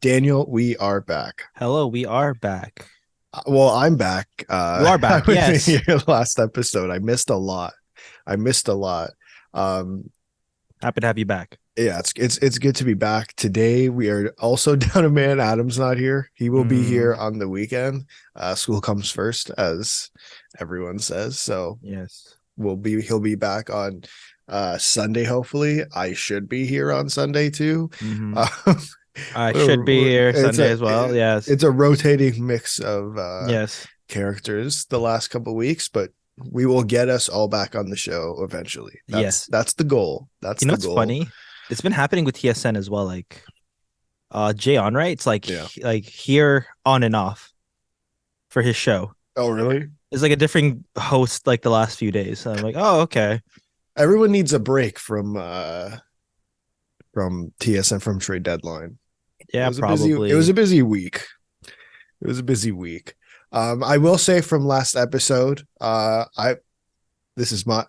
Daniel, we are back. Hello, we are back. Well, I'm back. You are I back, wasn't yes. here last episode. I missed a lot. I missed a lot. Um, Happy to have you back. yeah, it's good to be back. Today we are also down a man. Adam's not here. He will be here Mm, on the weekend. School comes first, as everyone says. So yes. he'll be back on Sunday, hopefully. I should be here on Sunday too. hmm Um, I should be here it's Sunday a as well. Yes. it's a rotating mix of Yes. characters the last couple of weeks, but we will get us all back on the show eventually. That's Yes. that's the goal. That's You know the what's goal. funny? It's been happening with TSN as well. Like Jay on, right? It's Yeah. like here on and off for his show. Oh, really? It's like a different host like the last few days. So I'm like, oh, okay. Everyone needs a break from TSN from trade deadline. It Yeah, was a probably. busy week. It was a busy week. I will say from last episode, I this is my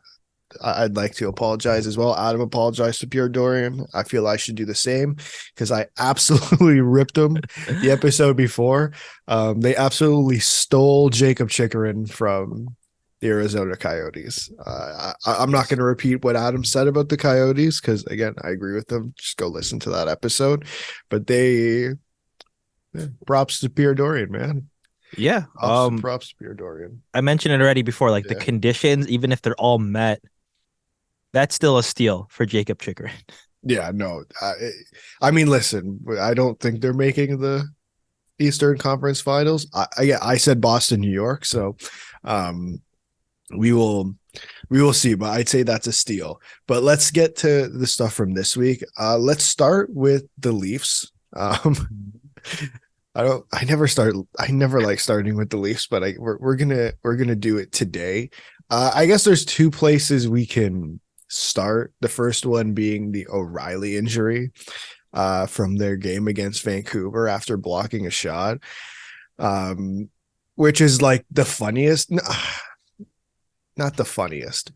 I'd like to apologize as well. Adam apologized to Pure Dorian. I feel I should do the same because I absolutely ripped them the episode before. They absolutely stole Jacob Chikrin from the Arizona Coyotes. I'm not Yes. going to repeat what Adam said about the Coyotes because, again, I agree with them. Just go listen to that episode. But props to Pure Dorian, man. Yeah. Props to Pure Dorian. I mentioned it already before, like the Yeah. conditions, even if they're all met, that's still a steal for Jacob Chikrin. Yeah, no. I mean, listen, I don't think they're making the Eastern Conference Finals. I said Boston, New York, so um, we will see. But I'd say that's a steal. But let's get to the stuff from this week. Let's start with the Leafs. I never like starting with the Leafs, but we're gonna do it today. I guess there's two places we can start. The first one being the O'Reilly injury from their game against Vancouver after blocking a shot, um, which is like the funniest, not the funniest,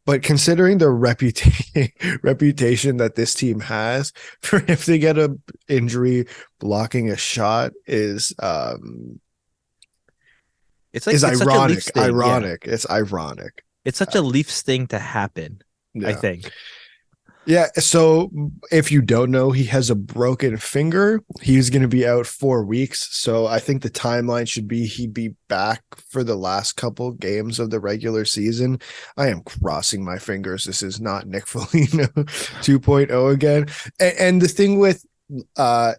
but considering the reputation that this team has, for if they get a injury blocking a shot It's like is it's such a Leafs ironic. thing. Yeah. It's ironic. It's such a Leafs thing to happen, I Yeah. think. Yeah. So if you don't know, he has a broken finger. He's going to be out 4 weeks. So I think the timeline should be he'd be back for the last couple games of the regular season. I am crossing my fingers. This is not Nick Foligno 2.0 again. And the thing with, I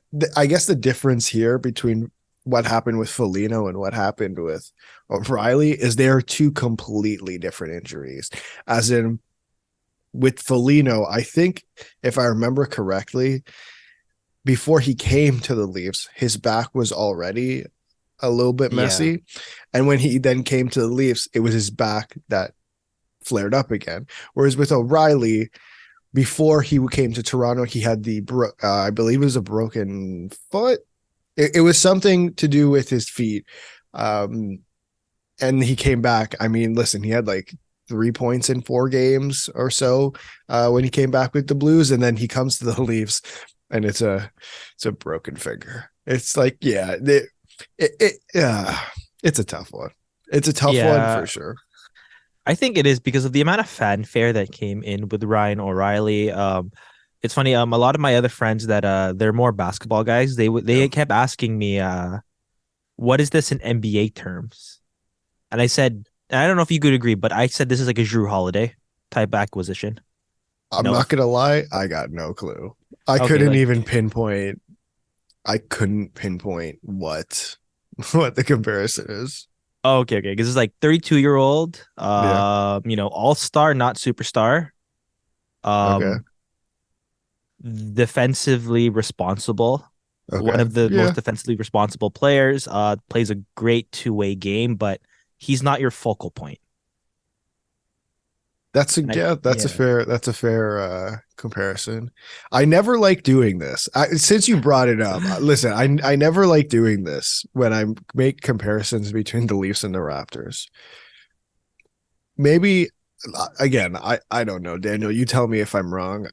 guess the difference here between what happened with Foligno and what happened with O'Reilly is they are two completely different injuries. As in, with Foligno, I think if I remember correctly, before he came to the Leafs, his back was already a little bit Yeah. messy. And when he then came to the Leafs, it was his back that flared up again. Whereas with O'Reilly, before he came to Toronto, he had I believe it was a broken foot. It was something to do with his feet. And he came back. I mean, listen, he had like 3 points in 4 games or so when he came back with the Blues, and then he comes to the Leafs, and it's a broken finger. It's like, yeah, it's a tough one. It's a tough one for Yeah. sure. I think it is because of the amount of fanfare that came in with Ryan O'Reilly. It's funny, a lot of my other friends that they're more basketball guys, Yeah. they kept asking me, what is this in NBA terms? And I said, I don't know if you could agree, but I said this is like a Drew Holiday type acquisition. You I'm know, not gonna lie, I got no clue. I okay, couldn't like even pinpoint. I couldn't pinpoint what what the comparison is. okay, because it's like 32-year-old, Yeah. all-star, not superstar. Okay. Um, Defensively responsible. One Okay. of the most Yeah. defensively responsible players, plays a great two-way game, but he's not your focal point. And yeah. That's a fair comparison. I never like doing this. Since you brought it up, listen, I never like doing this when I make comparisons between the Leafs and the Raptors. Maybe again, I don't know, Daniel, you tell me if I'm wrong.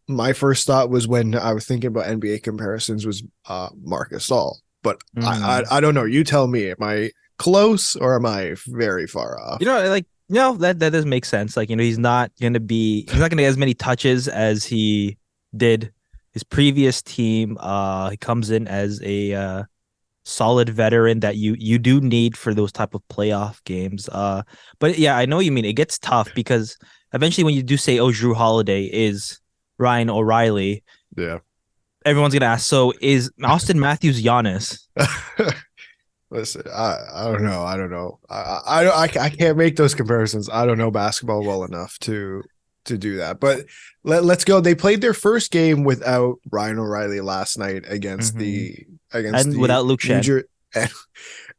my first thought was when I was thinking about NBA comparisons was Marc Gasol. But I don't know. You tell me, am I close or am I very far off? That does make sense. Like, he's not gonna get as many touches as he did his previous team. He comes in as a solid veteran that you do need for those type of playoff games. But yeah, I know what you mean. It gets tough because eventually when you do say, oh, Drew Holiday is Ryan O'Reilly, Yeah. everyone's gonna ask, so is Austin Matthews Giannis? Listen, I don't know. I don't know. I can't make those comparisons. I don't know basketball well enough to do that. But let's go. They played their first game without Ryan O'Reilly last night against without Luke Shen.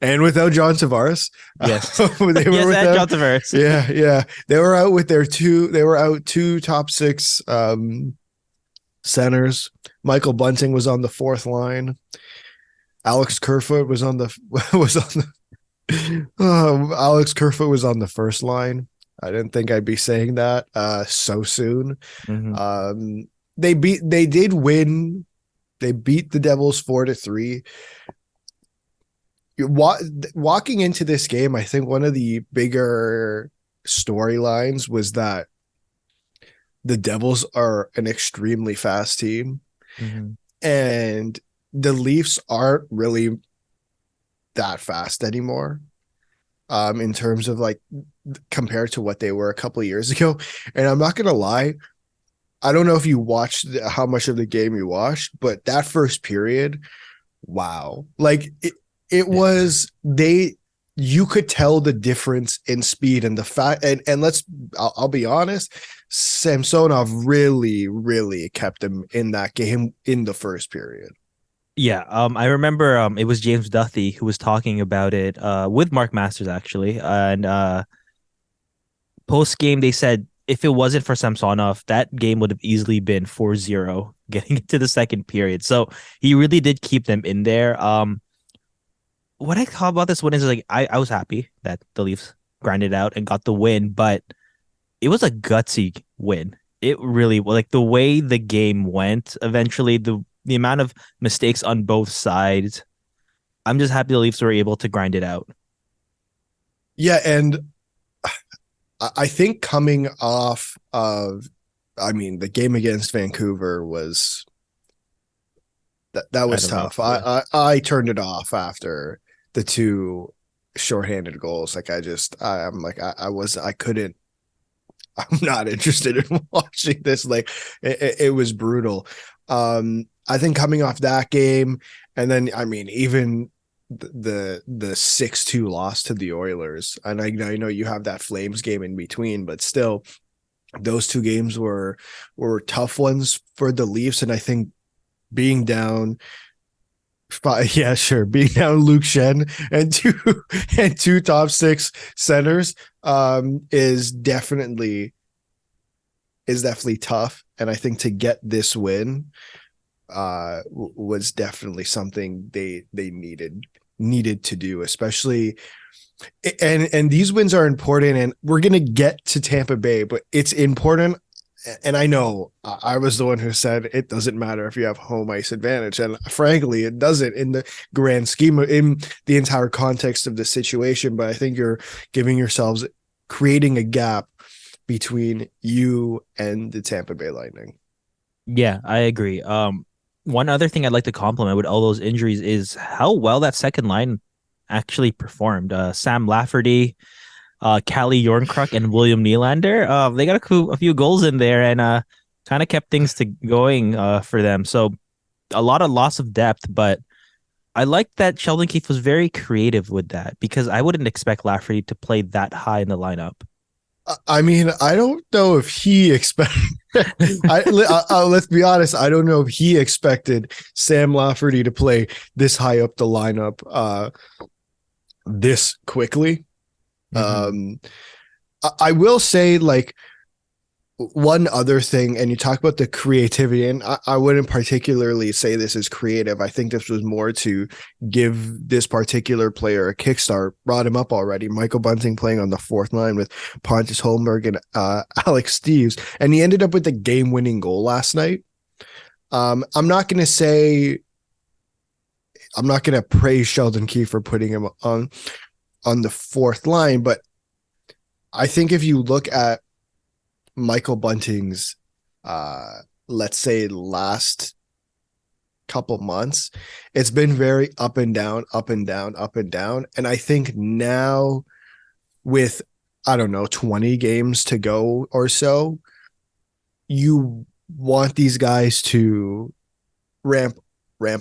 And without John Tavares. Yes. They were and John Tavares. Yeah. They were out with two top six centers. Michael Bunting was on the fourth line. Alex Kerfoot was on the Alex Kerfoot was on the first line. I didn't think I'd be saying that so soon. They did win. They beat the Devils 4-3. Walking into this game, I think one of the bigger storylines was that the Devils are an extremely fast team, and the Leafs aren't really that fast anymore. In terms of like compared to what they were a couple of years ago. And I'm not gonna lie, I don't know if you watched how much of the game you watched, but that first period, wow. Like it was you could tell the difference in speed and the fact and I'll be honest, Samsonov really kept them in that game in the first period. Yeah, I remember it was James Duthie who was talking about it with Mark Masters, actually. And post-game, they said if it wasn't for Samsonov, that game would have easily been 4-0 getting into the second period. So he really did keep them in there. What I thought about this one is like I was happy that the Leafs grinded out and got the win, but it was a gutsy win. It really, like the way the game went, eventually the amount of mistakes on both sides, I'm just happy the Leafs were able to grind it out. Yeah, and I think coming off of, the game against Vancouver was that was tough. I turned it off after the two shorthanded goals. Like I'm not interested in watching this. Like it was brutal. I think coming off that game, and then even the 6-2 loss to the Oilers, and I know you have that Flames game in between, but still, those two games were tough ones for the Leafs, and I think being down. Being down Luke Shen and two top six centers is definitely tough, and I think to get this win was definitely something they needed to do, especially and these wins are important, and we're gonna get to Tampa Bay, but it's important. And I know I was the one who said it doesn't matter if you have home ice advantage. And frankly, it doesn't in the grand scheme of, in the entire context of the situation. But I think you're creating a gap between you and the Tampa Bay Lightning. Yeah, I agree. One other thing I'd like to compliment with all those injuries is how well that second line actually performed. Sam Lafferty, Callie Jornkruk, and William Nylander. They got a few goals in there and kind of kept things going for them. So a lot of loss of depth, but I like that Sheldon Keefe was very creative with that because I wouldn't expect Lafferty to play that high in the lineup. I don't know if he expected. Let's be honest. I don't know if he expected Sam Lafferty to play this high up the lineup this quickly. I will say, like, one other thing, and you talk about the creativity, and I wouldn't particularly say this is creative. I think this was more to give this particular player a kickstart. Brought him up already. Michael Bunting playing on the fourth line with Pontus Holmberg and Alex Steves, and he ended up with the game-winning goal last night. I'm not going to say I'm not going to praise Sheldon Keefe for putting him on the fourth line, but I think if you look at Michael Bunting's, let's say last couple months, it's been very up and down, up and down, up and down. And I think now with, I don't know, 20 games to go or so, you want these guys to ramp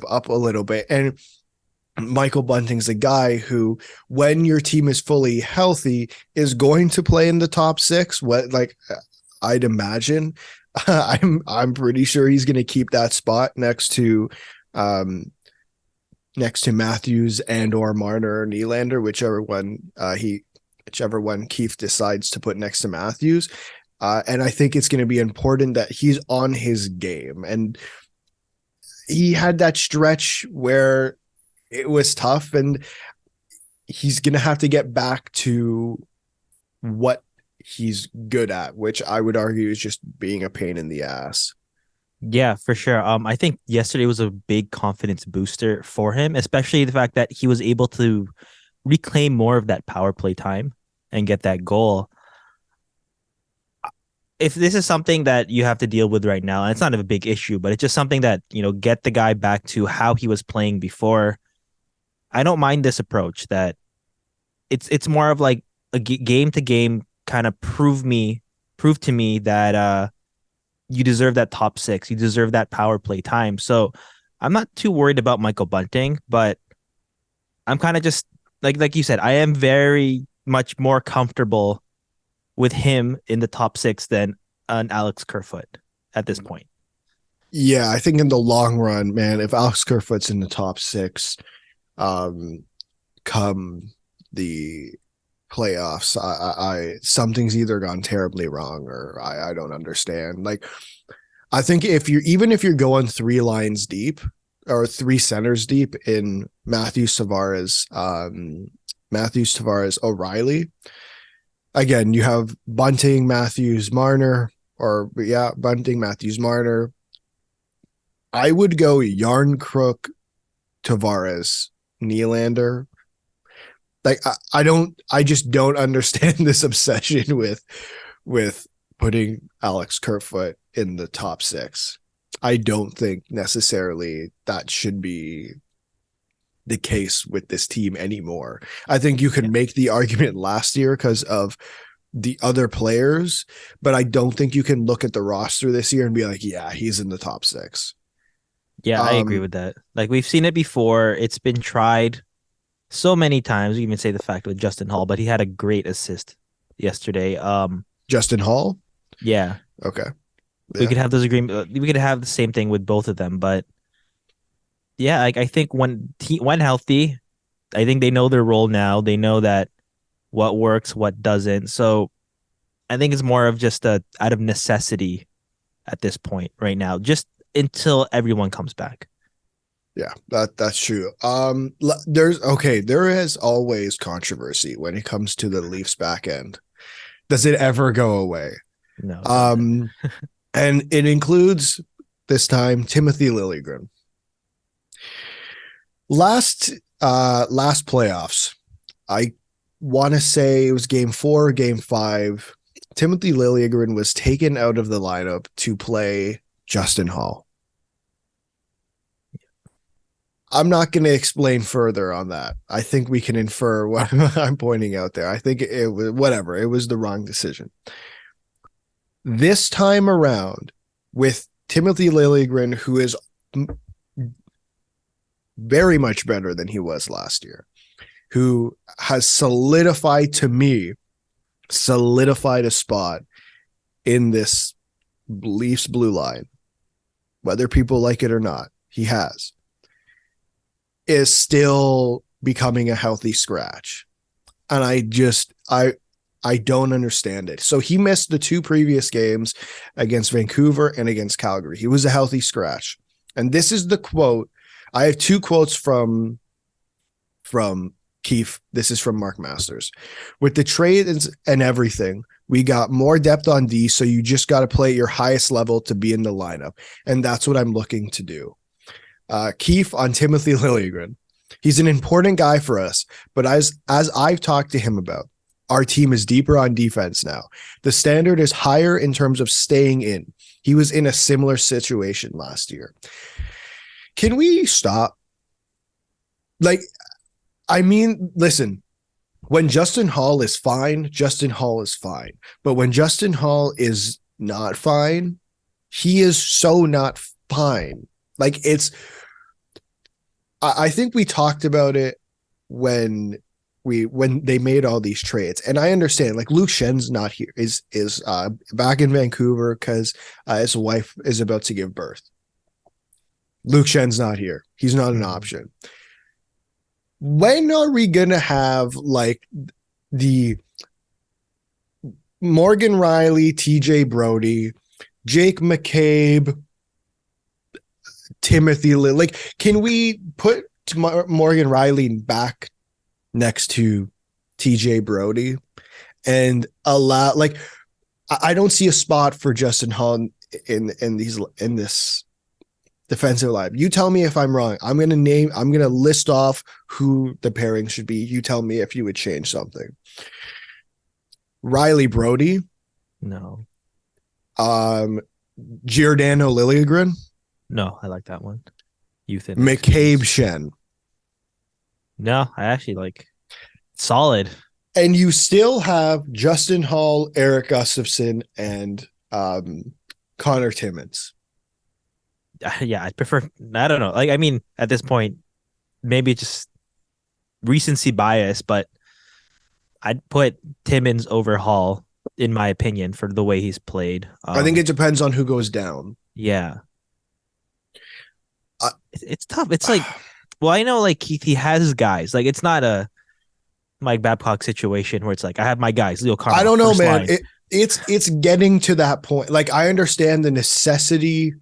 up a little bit. And Michael Bunting's a guy who, when your team is fully healthy, is going to play in the top six. What, like, I'd imagine. I'm pretty sure he's going to keep that spot next to Matthews and or Marner or Nylander, whichever one Keefe decides to put next to Matthews. And I think it's going to be important that he's on his game. And he had that stretch where it was tough, and he's going to have to get back to what he's good at, which I would argue is just being a pain in the ass. Yeah, for sure. I think yesterday was a big confidence booster for him, especially the fact that he was able to reclaim more of that power play time and get that goal. If this is something that you have to deal with right now, and it's not a big issue, but it's just something that, get the guy back to how he was playing before. I don't mind this approach that it's more of like a game to game kind of prove to me that you deserve that top six, you deserve that power play time. So I'm not too worried about Michael Bunting, but I'm kind of just like you said, I am very much more comfortable with him in the top six than an Alex Kerfoot at this point. Yeah, I think in the long run, man, if Alex Kerfoot's in the top six, come the playoffs, I something's either gone terribly wrong or I don't understand. Like, I think if you're going three lines deep or three centers deep in Matthews, Tavares, O'Reilly, again, you have Bunting, Matthews, Marner, Bunting, Matthews, Marner. I would go Yarncrook, Tavares, Nylander. Like, I just don't understand this obsession with putting Alex Kerfoot in the top six. I don't think necessarily that should be the case with this team anymore. I think you could make the argument last year because of the other players, but I don't think you can look at the roster this year and be like, yeah, he's in the top six. Yeah, I agree with that. Like, we've seen it before. It's been tried so many times. You even say the fact with Justin Hall, but he had a great assist yesterday. Justin Hall? Yeah. Okay. Yeah. We could have those agreements. We could have the same thing with both of them, but yeah, I think when healthy, I think they know their role now. They know that what works, what doesn't. So I think it's more of just out of necessity at this point right now, just until everyone comes back. Yeah, that's true. There is always controversy when it comes to the Leafs back end. Does it ever go away? No. And it includes this time Timothy Liljegren. Last playoffs, I want to say it was game 4, game 5. Timothy Liljegren was taken out of the lineup to play Justin Hall. I'm not going to explain further on that. I think we can infer what I'm pointing out there. I think it was whatever. It was the wrong decision. This time around, with Timothy Liljegren, who is very much better than he was last year, who has solidified a spot in this Leafs blue line, whether people like it or not, he has, is still becoming a healthy scratch. And I don't understand it. So he missed the 2 previous games against Vancouver and against Calgary. He was a healthy scratch. And this is the quote. I have 2 quotes from Keefe. This is from Mark Masters. With the trades and everything, We got more depth on D, so you just got to play at your highest level to be in the lineup. And that's what I'm looking to do. Keith on Timothy Liljegren. He's an important guy for us, but as I've talked to him about, our team is deeper on defense now. The standard is higher in terms of staying in. He was in a similar situation last year. Can we stop? Like, I mean, listen, when Justin Hall is fine, Justin Hall is fine. But when Justin Hall is not fine, he is so not fine. Like, it's, I think we talked about it when they made all these trades, and I understand, like, Luke Schen's not here, is back in Vancouver because his wife is about to give birth. Luke Schen's not here. He's not an option. When are we gonna have like the Morgan Riley, TJ Brody, Jake McCabe, Timothy like, can we put Morgan Riley back next to TJ Brody and allow, like, I don't see a spot for Justin Hall in this defensive line. You tell me if I'm wrong. I'm gonna list off who the pairing should be. You tell me if you would change something. Riley Brody. No. Giordano Liljegren. No, I like that one. Youth and McCabe Schenn. No, I actually like solid. And you still have Justin Hall, Eric Gustafson, and Connor Timmins. Yeah, I'd prefer. I don't know. Like, I mean, at this point, maybe just recency bias, but I'd put Timmins over Hall, in my opinion, for the way he's played. I think it depends on who goes down. Yeah. It's tough. It's like, well, I know, like, Keith, he has his guys. Like, it's not a Mike Babcock situation where it's like, I have my guys, Leo Carmichael. I don't know, man. It's getting to that point. Like, I understand the necessity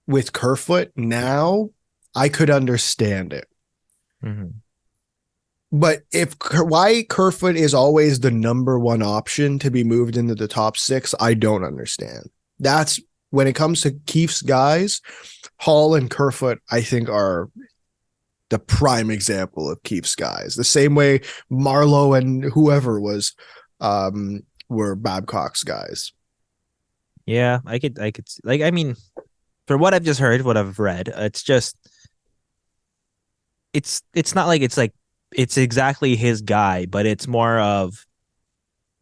with Kerfoot now. I could understand it. Mm-hmm. But why Kerfoot is always the number one option to be moved into the top 6, I don't understand. That's when it comes to Keith's guys. Hall and Kerfoot, I think, are the prime example of Keith's guys. The same way Marlowe and whoever was were Babcock's guys. Yeah, I could like, I mean, for what I've just heard, what I've read, it's just it's not like it's exactly his guy, but it's more of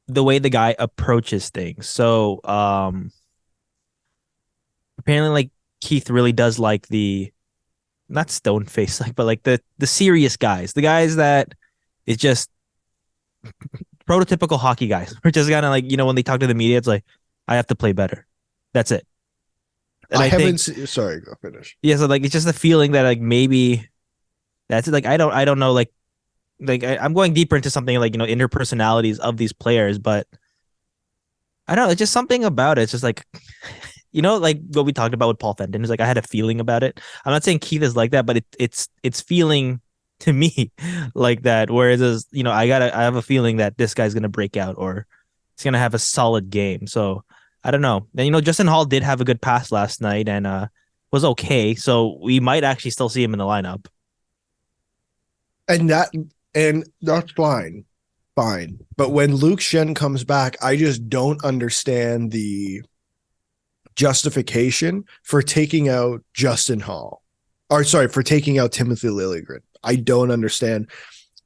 the way the guy approaches things. So apparently, like, Keith really does like the, not stone face, like, but like the serious guys, the guys that is just prototypical hockey guys. We're just kind of like, when they talk to the media, it's like, I have to play better. That's it. And I haven't sorry, go finish. Yeah, so like, it's just a feeling that, like, maybe that's it. Like, I don't know, like I'm going deeper into something like, interpersonalities of these players, but I don't know, it's just something about it. It's just like, like what we talked about with Paul Fenton is like, I had a feeling about it. I'm not saying Keith is like that, but it's feeling to me like that. Whereas, I have a feeling that this guy's gonna break out or he's gonna have a solid game. So I don't know. And Justin Hall did have a good pass last night and was okay. So we might actually still see him in the lineup. And that's fine. But when Luke Schenn comes back, I just don't understand the justification for taking out Justin Hall. Or sorry, for taking out Timothy Liljegren. I don't understand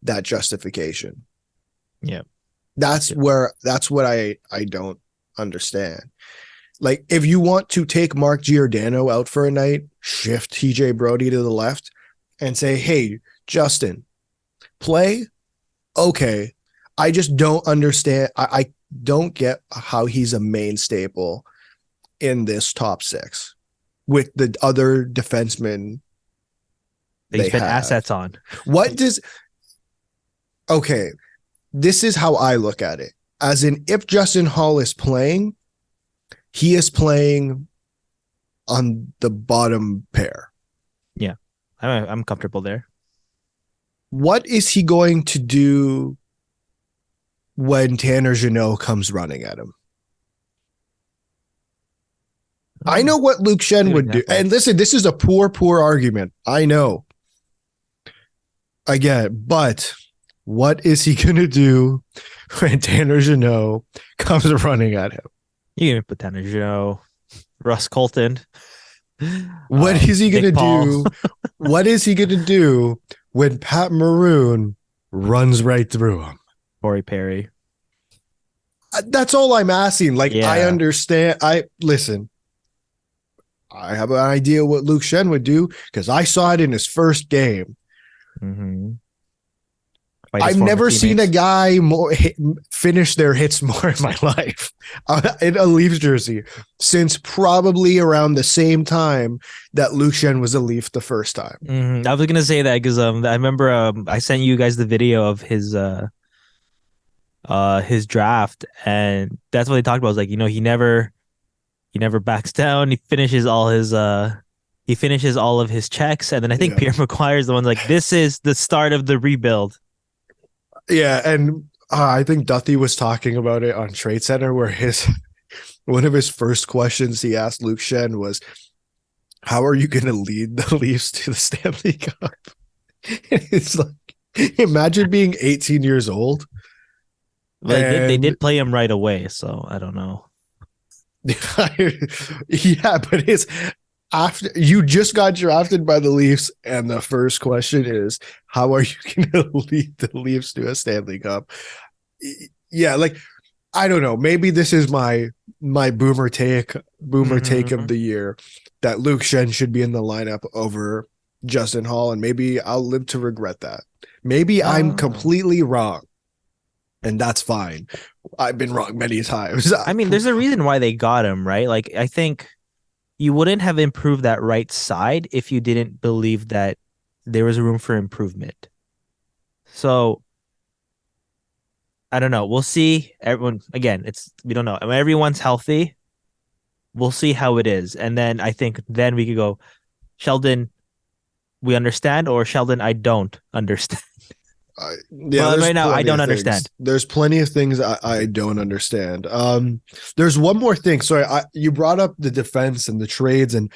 that justification. Yeah. That's what I don't understand. Like, if you want to take Mark Giordano out for a night, shift TJ Brody to the left and say, hey, Justin, play. Okay. I just don't understand. I don't get how he's a main staple in this top 6 with the other defensemen they spent assets on. Okay, this is how I look at it. As in, if Justin Hall is playing, he is playing on the bottom pair. Yeah, I'm comfortable there. What is he going to do when Tanner Jeannot comes running at him? I know what Luke Shen Good would do. example. And listen, this is a poor argument. I know. I get it. But what is he going to do when Tanner Jeannot comes running at him? You can put Tanner Jeannot, Russ Colton. What is he going to Nick Paul. do? What is he going to do when Pat Maroon runs right through him? Corey Perry. That's all I'm asking. Like, Yeah. I understand. Listen. I have an idea what Luke Shen would do because I saw it in his first game. Mm-hmm. I've never seen a guy finish their hits more in my life in a Leafs jersey since probably around the same time that Luke Shen was a Leaf the first time. Mm-hmm. I was gonna say that because I remember I sent you guys the video of his draft, and that's what they talked about. It was like, he never backs down. He finishes all of his checks, and then I think Pierre McGuire is the one like, this is the start of the rebuild. Yeah, and I think Duthie was talking about it on Trade Center, where one of his first questions he asked Luke Shen was, "How are you going to lead the Leafs to the Stanley Cup?" It's like, imagine being 18 years old. They did play him right away, so I don't know. Yeah, but it's after you just got drafted by the Leafs, and the first question is, how are you going to lead the Leafs to a Stanley Cup? Yeah, like, I don't know. Maybe this is my boomer take of the year, that Luke Shen should be in the lineup over Justin Hall, and maybe I'll live to regret that. Maybe I'm completely wrong, and that's fine. I've been wrong many times. I mean, there's a reason why they got him, right? Like, I think you wouldn't have improved that right side if you didn't believe that there was room for improvement. So, I don't know. We'll see. Everyone, again, we don't know. I mean, everyone's healthy. We'll see how it is. And then I think then we could go, Sheldon, we understand, or Sheldon, I don't understand. Right now, I don't understand. There's plenty of things I don't understand. There's one more thing. Sorry, you brought up the defense and the trades, and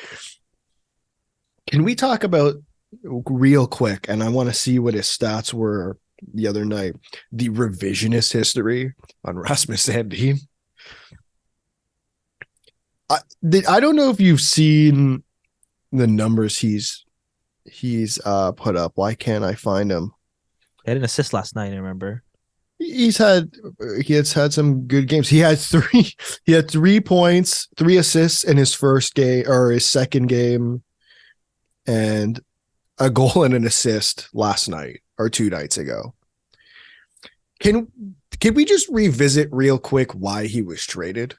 can we talk about real quick? And I want to see what his stats were the other night. The revisionist history on Rasmus Sandin. I don't know if you've seen the numbers he's put up. Why can't I find him? He had an assist last night, I remember. He has had some good games. He had 3 points, 3 assists in his first game or his second game, and a goal and an assist last night or 2 nights ago. Can we just revisit real quick why he was traded?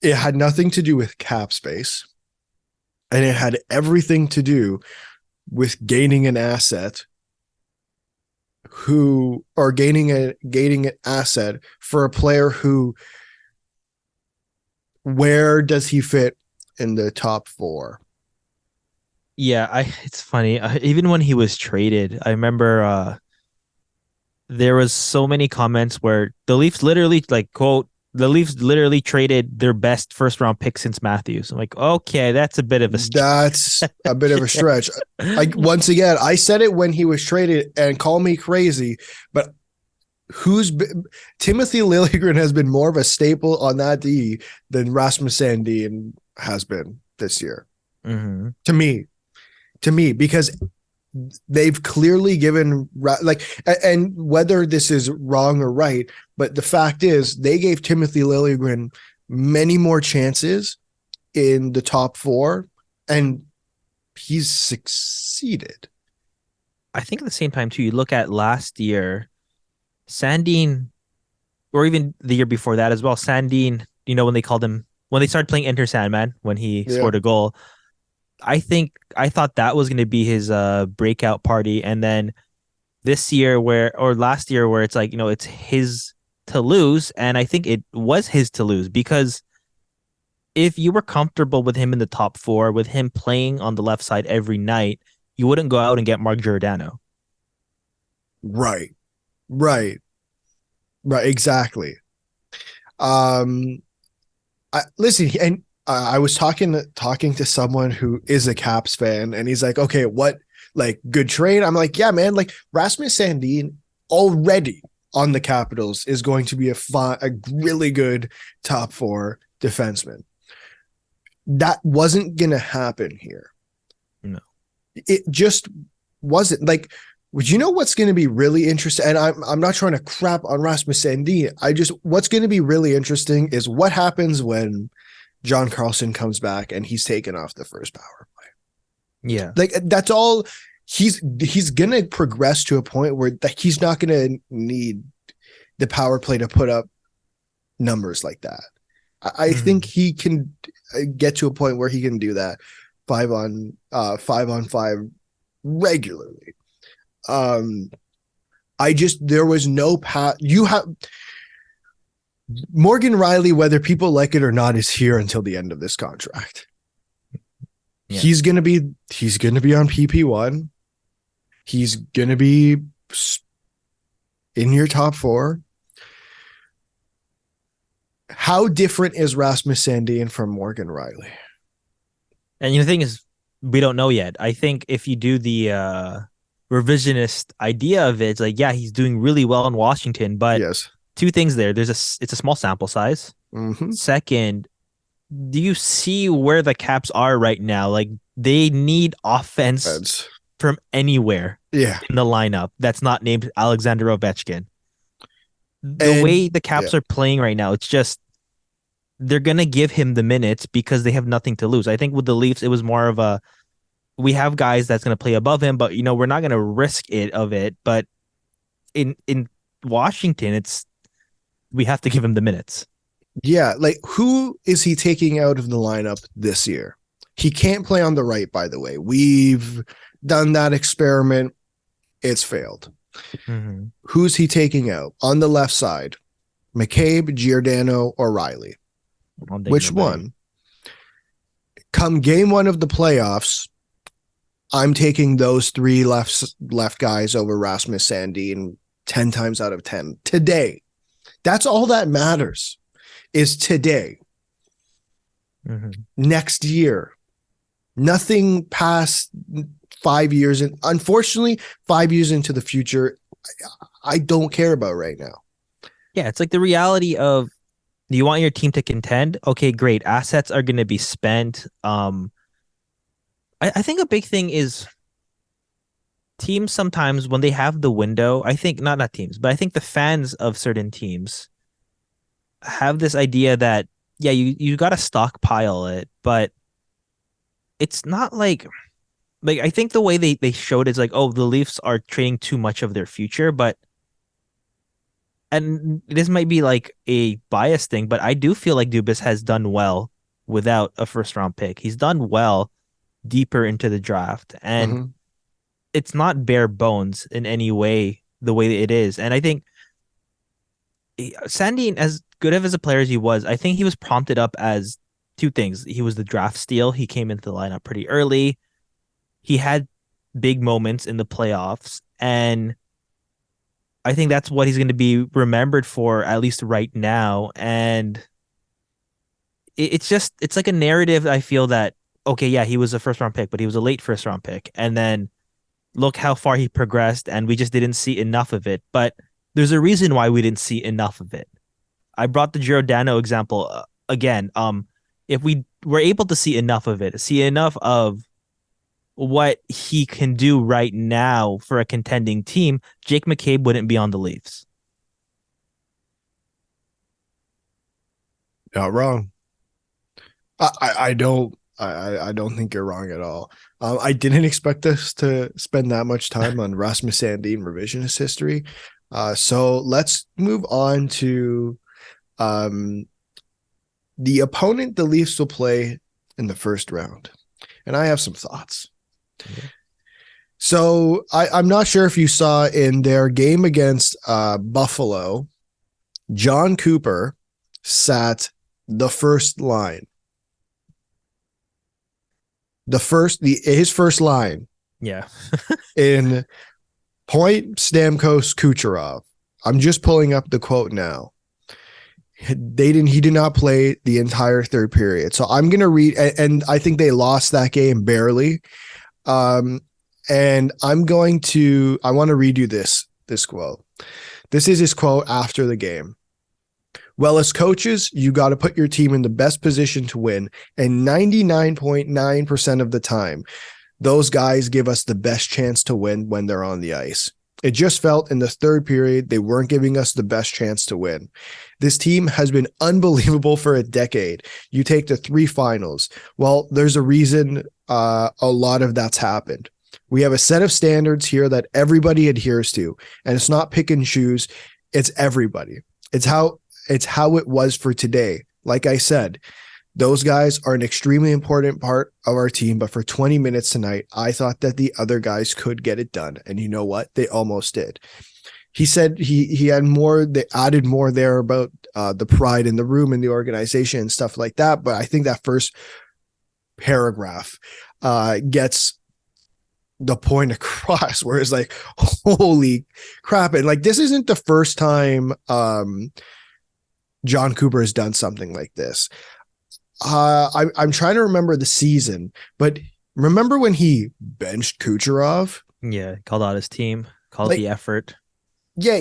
It had nothing to do with cap space, and it had everything to do with gaining an asset gaining an asset for a player who, where does he fit in the top 4? Yeah, it's funny. Even when he was traded, I remember there was so many comments where the Leafs literally, like, quote, the Leafs literally traded their best first round pick since Matthews. I'm like, okay, that's a bit of a stretch. That's a bit of a stretch. Once again, I said it when he was traded, and call me crazy, but Timothy Liljegren has been more of a staple on that D than Rasmus Sandin has been this year. Mm-hmm. To me, because they've clearly given, like, and whether this is wrong or right, but the fact is they gave Timothy Liljegren many more chances in the top 4, and he's succeeded. I think at the same time too, you look at last year, Sandin, or even the year before that as well, Sandin, when they started playing Enter Sandman, when he scored a goal, I thought that was going to be his breakout party. And then last year where it's like, it's his to lose. And I think it was his to lose, because if you were comfortable with him in the top 4, with him playing on the left side every night, you wouldn't go out and get Mark Giordano. Right. Exactly. I Listen, and I was talking to someone who is a Caps fan, and he's like, okay, what, like, good trade? I'm like, yeah, man, like Rasmus Sandin already on the Capitals is going to be a really good top four defenseman. That wasn't going to happen here. No. It just wasn't. Like, would you know what's going to be really interesting? And I'm not trying to crap on Rasmus Sandin. What's going to be really interesting is what happens when John Carlson comes back and he's taken off the first power play. Yeah. Like, that's all. He's going to progress to a point where he's not going to need the power play to put up numbers like that. I think he can get to a point where he can do that 5 on 5 regularly. There was no path. You have Morgan Rielly, whether people like it or not, is here until the end of this contract. Yeah. He's gonna be on PP1. He's gonna be in your top four. How different is Rasmus Sandin from Morgan Rielly? And the thing is, we don't know yet. I think if you do the revisionist idea of it, it's like, yeah, he's doing really well in Washington, but yes. Two things there. It's a small sample size. Mm-hmm. Second, do you see where the Caps are right now? Like, they need offense from anywhere in the lineup that's not named Alexander Ovechkin. The way the Caps are playing right now, it's just they're going to give him the minutes because they have nothing to lose. I think with the Leafs, it was more of we have guys that's going to play above him, but we're not going to risk it. But in Washington, we have to give him the minutes. Yeah, like, who is he taking out of the lineup this year? He can't play on the right, by the way. We've done that experiment. It's failed. Mm-hmm. Who's he taking out? On the left side, McCabe, Giordano, or Rielly? Which one? Come game one of the playoffs, I'm taking those three left guys over Rasmus Sandin 10 times out of 10 today. That's all that matters, is today. Mm-hmm. Next year, nothing past 5 years. And unfortunately, 5 years into the future, I don't care about right now. Yeah, it's like the reality of, do you want your team to contend? Okay, great. Assets are going to be spent. I think a big thing is teams sometimes when they have the window, I think not teams, but I think the fans of certain teams have this idea that, yeah, you got to stockpile it, but it's not like I think the way they showed it's like, oh, the Leafs are trading too much of their future, and this might be like a bias thing, but I do feel like Dubas has done well without a first round pick. He's done well deeper into the draft, and it's not bare bones in any way the way it is. And I think Sandin, as good of as a player as he was, I think he was prompted up as two things. He was the draft steal. He came into the lineup pretty early. He had big moments in the playoffs, and I think that's what he's going to be remembered for, at least right now. And it's like a narrative. I feel that, okay, yeah, he was a first round pick, but he was a late first round pick. And then look how far he progressed, and we just didn't see enough of it. But there's a reason why we didn't see enough of it. I brought the Giordano example again. If we were able to see enough of it, see enough of what he can do right now for a contending team, Jake McCabe wouldn't be on the Leafs. Not wrong. I don't think you're wrong at all. I didn't expect us to spend that much time on Rasmus Sandin revisionist history. So let's move on to the opponent the Leafs will play in the first round. And I have some thoughts. Okay. So I'm not sure if you saw in their game against Buffalo, John Cooper sat the first line. His first line. Yeah. in Point, Stamkos, Kucherov. I'm just pulling up the quote now. He did not play the entire third period. So I'm going to read, and I think they lost that game barely. And I want to read you this quote. This is his quote after the game. Well, as coaches, you got to put your team in the best position to win. And 99.9% of the time, those guys give us the best chance to win when they're on the ice. It just felt in the third period, they weren't giving us the best chance to win. This team has been unbelievable for a decade. You take the 3 finals. Well, there's a reason a lot of that's happened. We have a set of standards here that everybody adheres to, and it's not pick and choose. It's everybody. It's how it was for today. Like I said, those guys are an extremely important part of our team, but for 20 minutes tonight, I thought that the other guys could get it done. And you know what? They almost did. He said he had more, they added more there about the pride in the room and the organization and stuff like that. But I think that first paragraph gets the point across where it's like, holy crap. And like, this isn't the first time John Cooper has done something like this. I'm trying to remember the season, but remember when he benched Kucherov? Yeah, called out his team, called the effort. Yeah,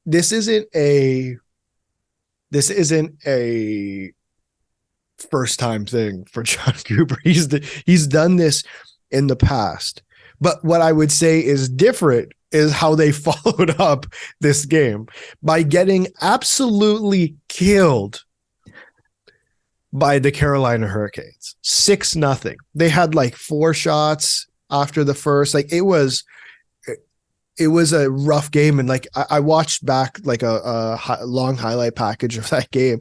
this isn't a first time thing for John Cooper. He's done this in the past. But what I would say is different is how they followed up this game by getting absolutely killed by the Carolina Hurricanes. 6-0. They had like 4 shots after the first. Like it was a rough game. And like I watched back like a long highlight package of that game,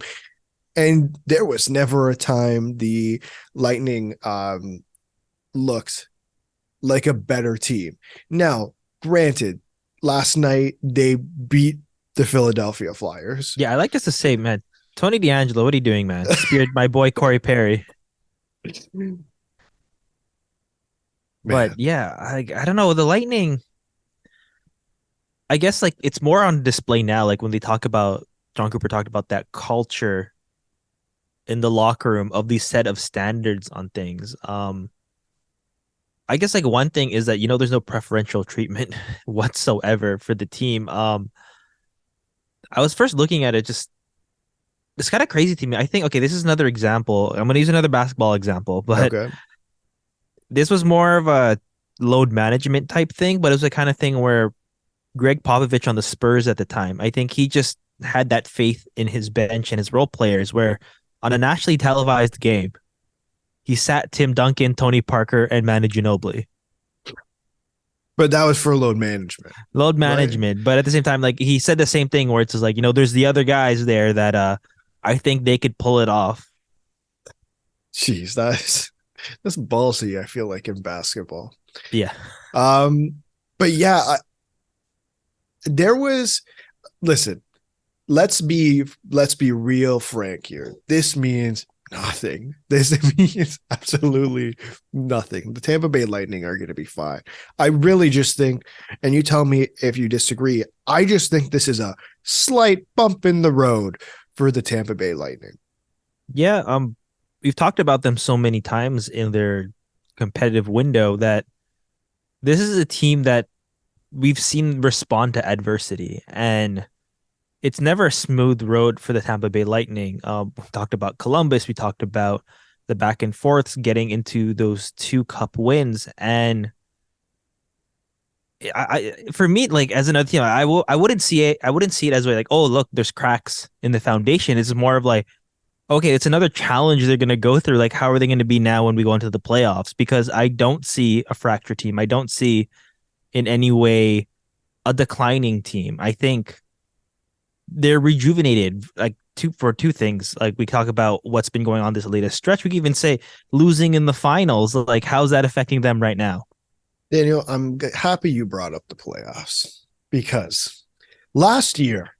and there was never a time the Lightning looked like a better team. Now, granted, last night they beat the Philadelphia Flyers. Yeah, I like just to say, man, Tony DeAngelo, what are you doing, man? Speared my boy Corey Perry. But yeah, I don't know. The Lightning, I guess like it's more on display now. Like when they talk about, John Cooper talked about that culture in the locker room of these set of standards on things. I guess like one thing is that, there's no preferential treatment whatsoever for the team. I was first looking at it, just it's kind of crazy to me. I think, okay, this is another example. I'm going to use another basketball example, but this was more of a load management type thing, but it was the kind of thing where Greg Popovich on the Spurs at the time, I think he just had that faith in his bench and his role players where on a nationally televised game, he sat Tim Duncan, Tony Parker, and Manu Ginobili. But that was for load management. Load management. Right? But at the same time, like he said the same thing where it's just like, there's the other guys there that I think they could pull it off. Jeez, that's ballsy, I feel like, in basketball. Yeah. But yeah, listen, let's be real frank here. This means nothing. This means absolutely nothing. The Tampa Bay Lightning are going to be fine. I really just think, and you tell me if you disagree, I just think this is a slight bump in the road for the Tampa Bay Lightning. Yeah, we've talked about them so many times in their competitive window that this is a team that we've seen respond to adversity, and it's never a smooth road for the Tampa Bay Lightning. We talked about Columbus. We talked about the back and forths getting into those 2 cup wins. And for me, like as another team, I wouldn't see it. I wouldn't see it as like, oh, look, there's cracks in the foundation. It's more of like, okay, it's another challenge they're going to go through. Like, how are they going to be now when we go into the playoffs? Because I don't see a fractured team. I don't see in any way a declining team. I think they're rejuvenated, like for two things. Like we talk about what's been going on this latest stretch. We can even say losing in the finals. Like, how's that affecting them right now? Daniel, I'm happy you brought up the playoffs because last year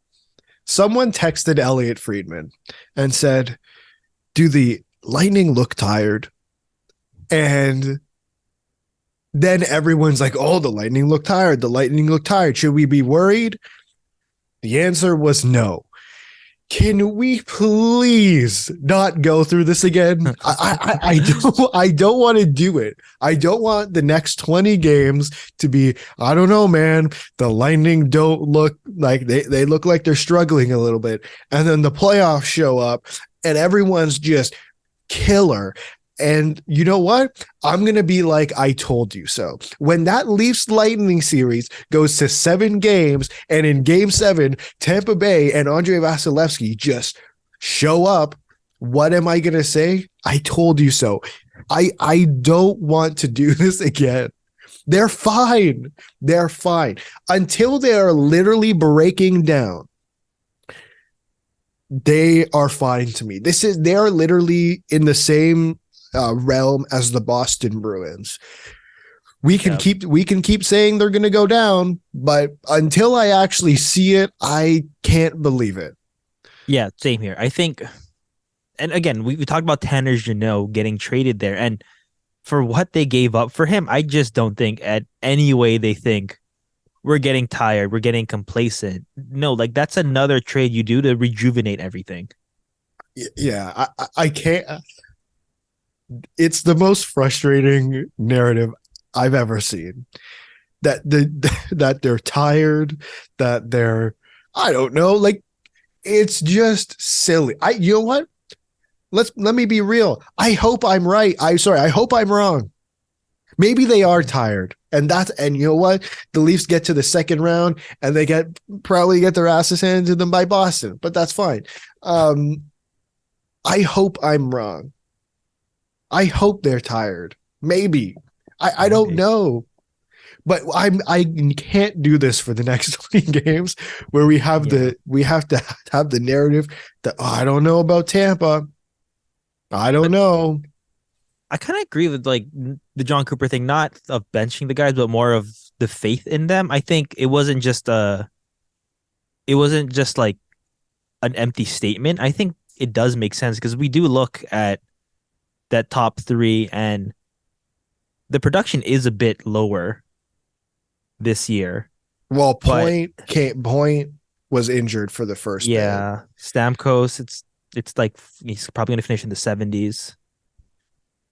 someone texted Elliot Friedman and said, do the Lightning look tired? And then everyone's like, oh, the Lightning look tired. The Lightning look tired. Should we be worried? The answer was no. Can we please not go through this again? I don't want to do it. I don't want the next 20 games to be, I don't know, man. The Lightning don't look like they look like they're struggling a little bit. And then the playoffs show up and everyone's just killer. And you know what? I'm going to be like, I told you so. When that Leafs Lightning series goes to 7 games, and in game 7, Tampa Bay and Andrei Vasilevsky just show up, what am I going to say? I told you so. I don't want to do this again. They're fine. They're fine. Until they are literally breaking down, they are fine to me. They are literally in the same realm as the Boston Bruins. We can keep saying they're going to go down, but until I actually see it, I can't believe it. Yeah, same here. I think, and again, we talked about Tanner Jeannot getting traded there, and for what they gave up for him, I just don't think at any way they think we're getting tired, we're getting complacent. No, like that's another trade you do to rejuvenate everything. Yeah, I can't. It's the most frustrating narrative I've ever seen. That they're tired, that they're, I don't know, like it's just silly. You know what? Let me be real. I hope I'm right. I hope I'm wrong. Maybe they are tired. And you know what? The Leafs get to the second round and they probably get their asses handed to them by Boston, but that's fine. I hope I'm wrong. I hope they're tired. Maybe. I don't know. But I can't do this for the next 20 games where we have to have the narrative that I don't know about Tampa. I don't know. I kind of agree with like the John Cooper thing, not of benching the guys, but more of the faith in them. I think it wasn't just like an empty statement. I think it does make sense because we do look at that top 3 and the production is a bit lower this year. Well, Point was injured for the first bit. Yeah. Stamkos, it's like he's probably going to finish in the 70s.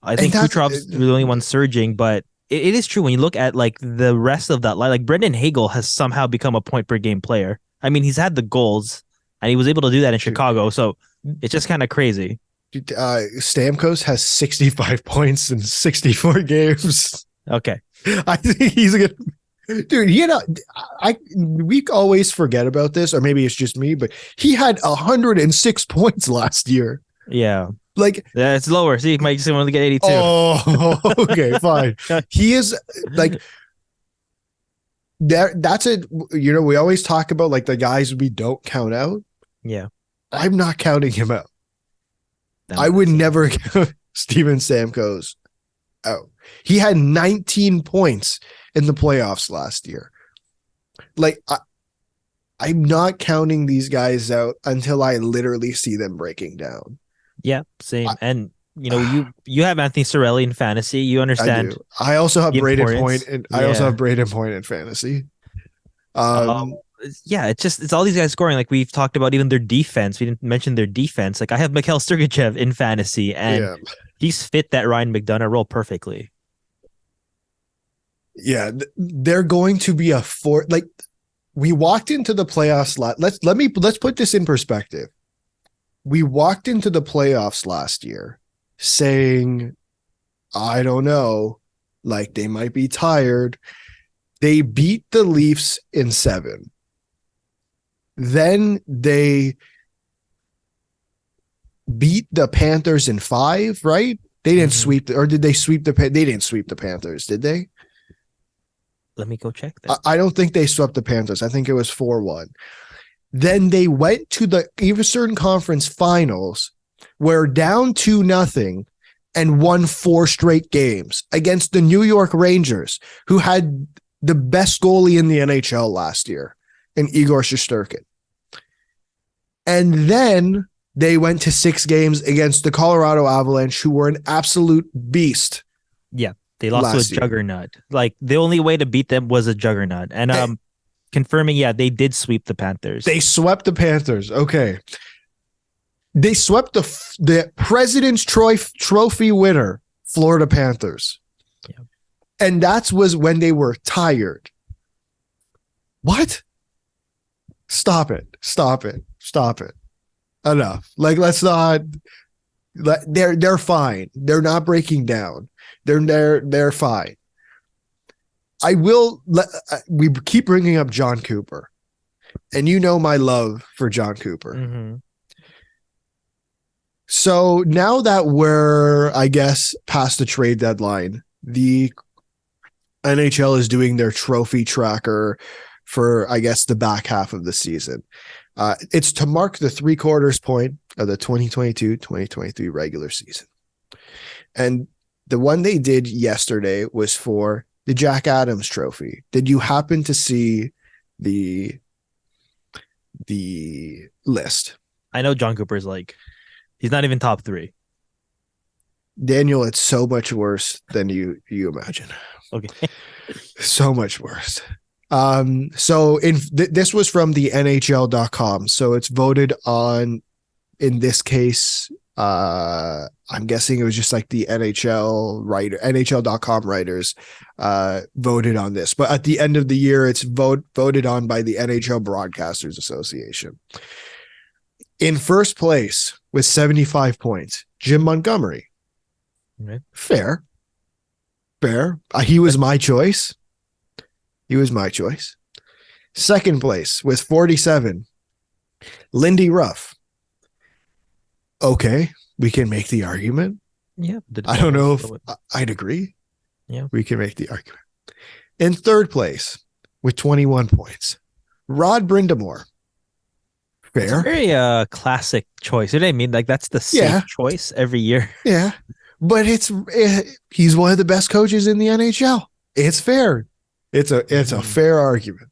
I think Kucherov's the only one surging, but it is true when you look at like the rest of that line. Like Brendan Hagel has somehow become a point per game player. I mean, he's had the goals and he was able to do that in Chicago, so it's just kind of crazy. Stamkos has 65 points in 64 games. Okay. I think he's a good dude. You know, we always forget about this, or maybe it's just me, but he had 106 points last year. Yeah. Like, yeah, it's lower. See, Mike just wanted to get 82. Oh, okay, fine. He is like that's it. You know, we always talk about like the guys we don't count out. Yeah. I'm not counting him out. I would never count Steven Stamkos out. He had 19 points in the playoffs last year. Like, I'm not counting these guys out until I literally see them breaking down. Yeah, same. And you know, you have Anthony Cirelli in fantasy. You understand. I also have Braden Point, and I also have Braden Point in fantasy. Yeah, it's all these guys scoring. Like we've talked about, even their defense. We didn't mention their defense. Like I have Mikhail Sergachev in fantasy, and he's fit that Ryan McDonough role perfectly. Yeah, they're going to be a four. Like we walked into the playoffs. Let's put this in perspective. We walked into the playoffs last year saying, I don't know, like they might be tired. They beat the Leafs in 7. Then they beat the Panthers in 5, right? They didn't sweep, or did they sweep they didn't sweep the Panthers, did they? Let me go check that. I don't think they swept the Panthers. I think it was 4-1. Then they went to the Eastern Conference Finals, were down 2-0 and won 4 straight games against the New York Rangers, who had the best goalie in the NHL last year, in Igor Shesterkin. And then they went to 6 games against the Colorado Avalanche, who were an absolute beast. Yeah, they lost to a juggernaut. Like the only way to beat them was a juggernaut. And confirming, yeah, they did sweep the Panthers. They swept the Panthers. Okay. They swept the President's Trophy winner, Florida Panthers. Yeah. And that was when they were tired. What? Stop it. Stop it. Stop it. Enough. Like, let's not. They're fine. They're not breaking down. They're fine. We keep bringing up John Cooper, and you know my love for John Cooper. Mm-hmm. So now that we're, I guess, past the trade deadline, the NHL is doing their trophy tracker for, I guess, the back half of the season. It's to mark the 3/4 point of the 2022-2023 regular season. And the one they did yesterday was for the Jack Adams Trophy. Did you happen to see the list? I know John Cooper's like, he's not even top 3. Daniel, it's so much worse than you imagine. Okay. So much worse. So this was from the NHL.com. So it's voted on, in this case, I'm guessing it was just like the NHL.com writers voted on this. But at the end of the year, it's voted on by the NHL Broadcasters Association. In first place with 75 points, Jim Montgomery. Okay. Fair. He was my choice. Second place with 47, Lindy Ruff. Okay, we can make the argument. Yeah. I don't know if I'd agree. Yeah. We can make the argument. In third place with 21 points, Rod Brindamore. Fair. It's a very classic choice. You know what I mean? Like, that's the safe choice every year. Yeah. But he's one of the best coaches in the NHL. It's fair. It's a fair argument.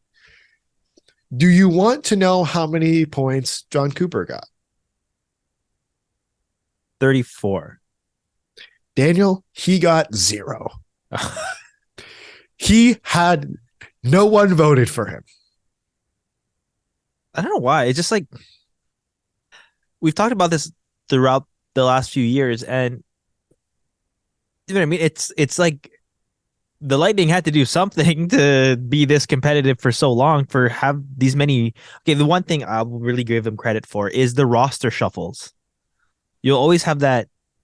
Do you want to know how many points John Cooper got? 34. Daniel, he got 0. He had no one voted for him. I don't know why. It's just like, we've talked about this throughout the last few years, and you know what I mean? It's like the Lightning had to do something to be this competitive for so long, for have these many. Okay, the one thing I will really give them credit for is the roster shuffles. You'll always have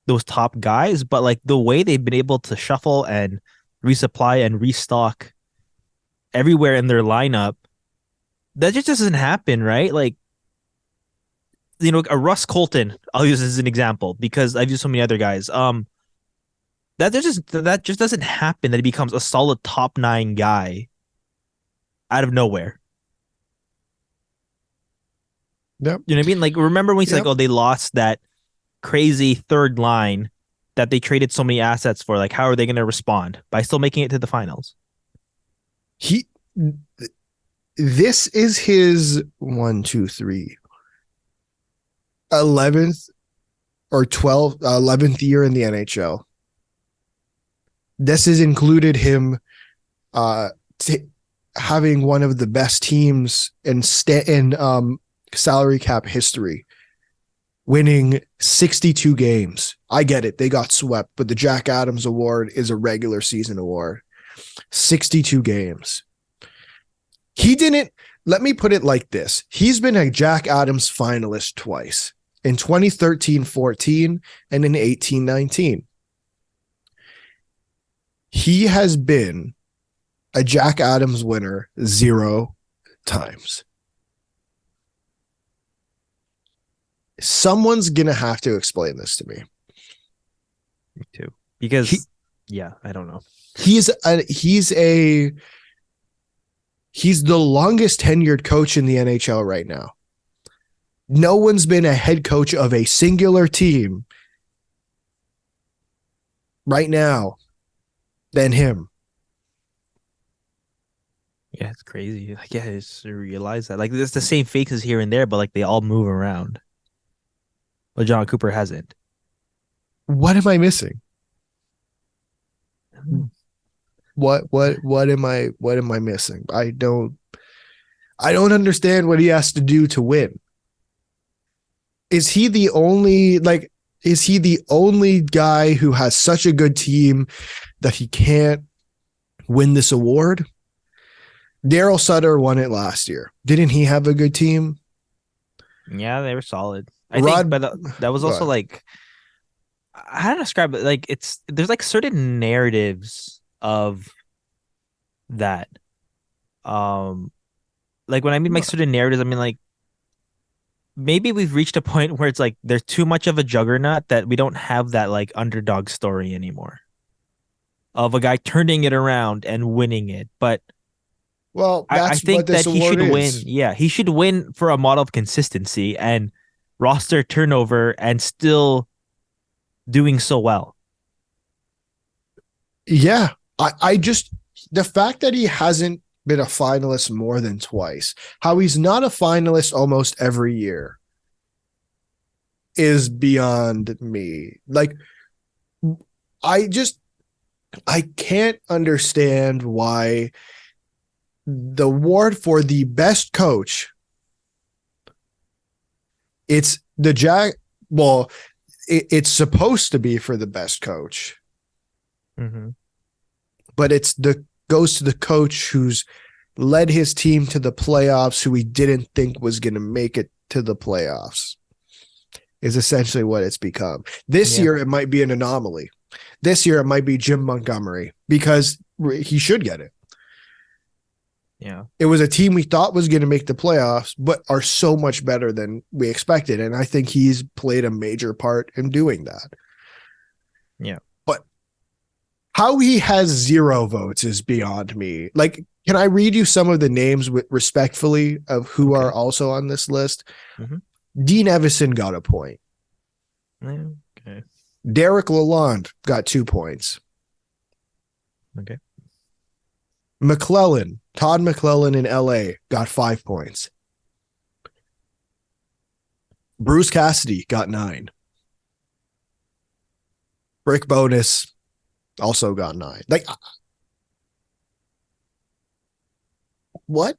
those top guys, but like the way they've been able to shuffle and resupply and restock everywhere in their lineup, that just doesn't happen, right? Like, you know, a Russ Colton, I'll use as an example because I've used so many other guys. That just doesn't happen, that he becomes a solid top 9 guy out of nowhere. Yep. You know what I mean? Like, remember when he's like, oh, they lost that crazy third line that they traded so many assets for. Like, how are they going to respond? By still making it to the finals. This is his 11th or 11th year in the NHL. This has included him having one of the best teams in salary cap history, winning 62 games. I get it. They got swept, but the Jack Adams Award is a regular season award. 62 games. Let me put it like this. He's been a Jack Adams finalist twice, in 2013-14 and in 18-19. He has been a Jack Adams winner 0 times. Someone's going to have to explain this to me. Me too. Because, I don't know. He's the longest tenured coach in the NHL right now. No one's been a head coach of a singular team right now than him. Yeah, it's crazy. Like, yeah, I just realize that. Like, there's the same faces here and there, but like they all move around. But John Cooper hasn't. What am I missing? What am I missing? I don't understand what he has to do to win. is he the only guy who has such a good team that he can't win this award? Daryl Sutter won it last year. Didn't he have a good team? Yeah, they were solid. I think, but that was also like, how to describe it? Like, there's like certain narratives of that. Like when I mean like certain narratives, I mean like maybe we've reached a point where it's like there's too much of a juggernaut that we don't have that like underdog story anymore of a guy turning it around and winning it. But well, I that's what think this that he award should win. is. Yeah, he should win for a model of consistency and roster turnover and still doing so well. Yeah. I just, the fact that he hasn't been a finalist more than twice, how he's not a finalist almost every year is beyond me. Like, I can't understand why the award for the best coach, it's it's supposed to be for the best coach, but goes to the coach who's led his team to the playoffs, who we didn't think was going to make it to the playoffs, is essentially what it's become. This year, it might be an anomaly. This year, it might be Jim Montgomery because he should get it. Yeah. It was a team we thought was going to make the playoffs, but are so much better than we expected. And I think he's played a major part in doing that. Yeah. But how he has 0 votes is beyond me. Like, can I read you some of the names respectfully of who are also on this list? Dean Evison got a point. Okay. Derek Lalonde got 2 points. Okay. Todd McClellan in LA got 5 points. Bruce Cassidy got 9. Rick Bonus also got 9. Like, what?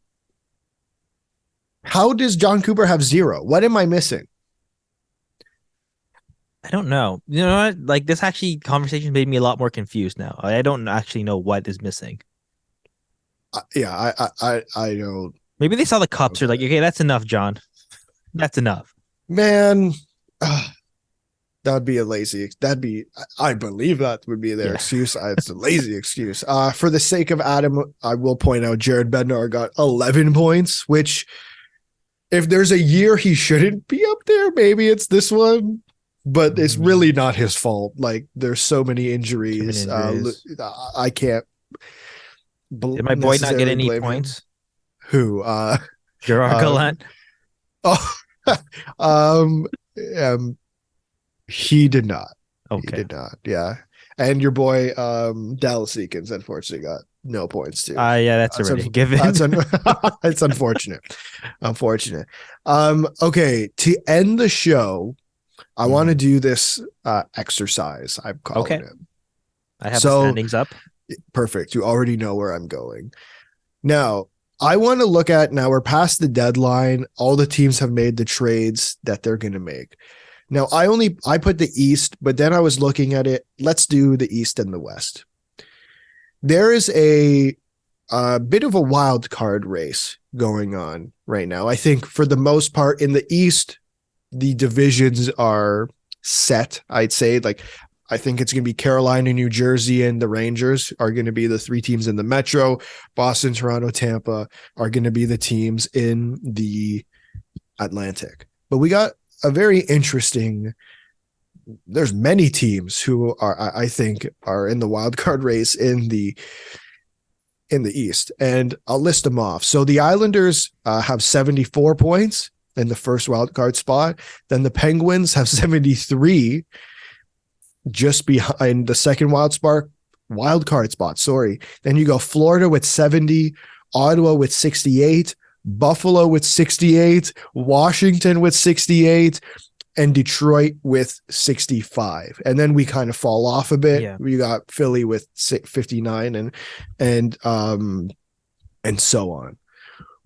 How does John Cooper have 0? What am I missing? I don't know. You know what? Like, this actually conversation made me a lot more confused now. I don't actually know what is missing. I don't. Maybe they saw the cups. Are like, okay, that's enough, John. That's enough. Man, that'd be a lazy. I believe that would be their excuse. It's a lazy excuse. For the sake of Adam, I will point out Jared Bednar got 11 points, which, if there's a year he shouldn't be up there, maybe it's this one. But it's really not his fault. Like, there's so many injuries. I can't. Did my boy not get any points? Who? Gerard Gallant. He did not. Okay. He did not. Yeah. And your boy Dallas Eakins unfortunately got no points too. Yeah, that's already given. It's unfortunate. Okay, to end the show, I want to do this exercise. I'm calling it. I have the standings up. Perfect. You already know where I'm going. Now, I want to look at, now we're past the deadline. All the teams have made the trades that they're going to make. Now, I put the East, but then I was looking at it. Let's do the East and the West. There is a bit of a wild card race going on right now. I think for the most part in the East, the divisions are set. I'd say, like, I think it's going to be Carolina, New Jersey, and the Rangers are going to be the 3 teams in the Metro. Boston, Toronto, Tampa are going to be the teams in the Atlantic. But we got a very interesting, there's many teams who are, I think, are in the wild card race in the East, and I'll list them off. So the Islanders have 74 points in the first wild card spot. Then the Penguins have 73, just behind the second wild card spot. Sorry. Then you go Florida with 70, Ottawa with 68, Buffalo with 68, Washington with 68, and Detroit with 65. And then we kind of fall off a bit. Yeah. We got Philly with 59 and so on.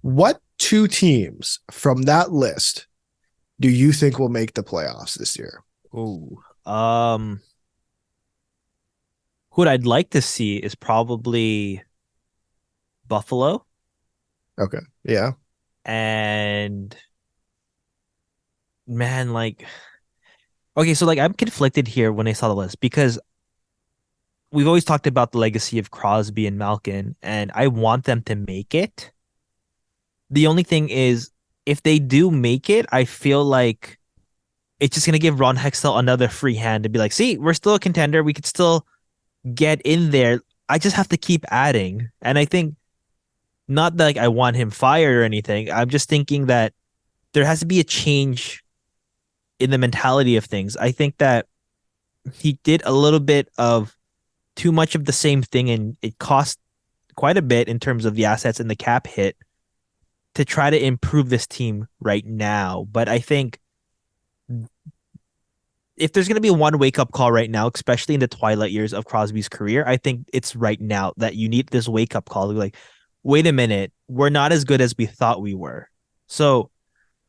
What 2 teams from that list do you think will make the playoffs this year? Ooh. Who I'd like to see is probably Buffalo Okay. Yeah. and man, like okay, so like I'm conflicted here when I saw the list because we've always talked about the legacy of Crosby and Malkin, and I want them to make it. The only thing is, if they do make it, I feel like it's just gonna give Ron Hextall another free hand to be like, see, we're still a contender. We could still get in there. I just have to keep adding. And I think not that like I want him fired or anything. I'm just thinking that there has to be a change in the mentality of things. I think that he did a little bit of too much of the same thing, and it cost quite a bit in terms of the assets and the cap hit to try to improve this team right now. But I think if there's going to be one wake up call right now, especially in the twilight years of Crosby's career, I think it's right now that you need this wake up call to be like, wait a minute, we're not as good as we thought we were. So